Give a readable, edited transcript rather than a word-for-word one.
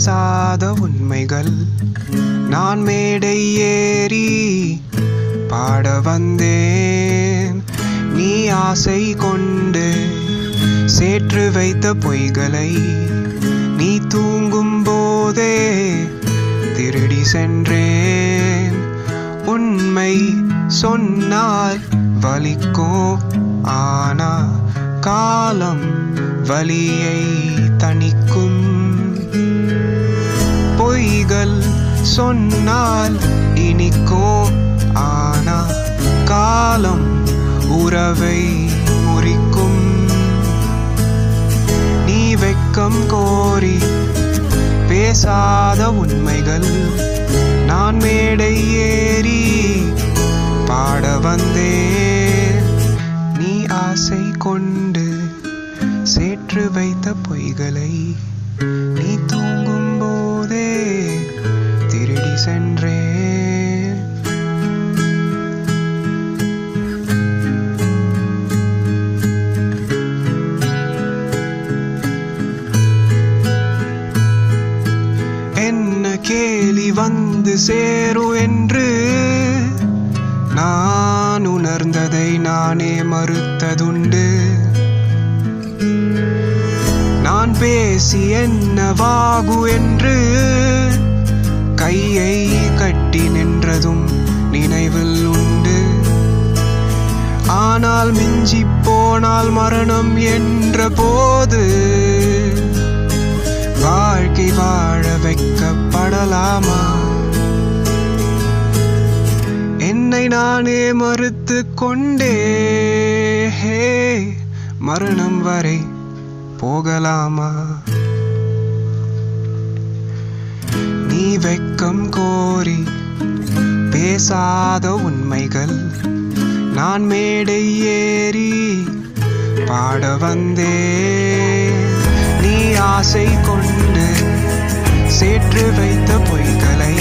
பேசாத உண்மைகள் நான் மேடை ஏறி பாட வந்தேன். நீ ஆசை கொண்டு சேற்று வைத்த பொய்களை நீ தூங்கும் போதே திருடி சென்றேன். உண்மை சொன்னால் வலிக்கும், ஆனா காலம் வலியை தணிக்கும். பொய்கள் சொன்னால் இனிக்கும், ஆனா காலம் உறவை முறிக்கும். நீ வெட்கம் கோரி பேசாத உண்மைகள் நான் மேடை ஏறி பாட வந்தேன். நீ ஆசை கொண்டு சேற்று வைத்த பொய்களை நீ தூங்கும் போதே திருடி சென்றேன். என்ன கேலி வந்து சேரும் என்று நான் உணர்ந்ததை நானே மறுத்ததுண்டு. நான் பேசி என்னவாகு என்று கையை கட்டி நின்றதும் நினைவில் உண்டு. ஆனால் மிஞ்சி போனால் மரணம் என்ற போது வாழ்க்கை வாழ வைக்கப்படலாமா? என்னை நானே மறுத்து கொண்டே மரணம் வரை போகலாமா? நீ வெட்கம் கோரி பேசாத உண்மைகள் நான் மேடை ஏறி பாட வந்தேன். நீ ஆசை கொண்டு சேற்று வைத்த பொய்களை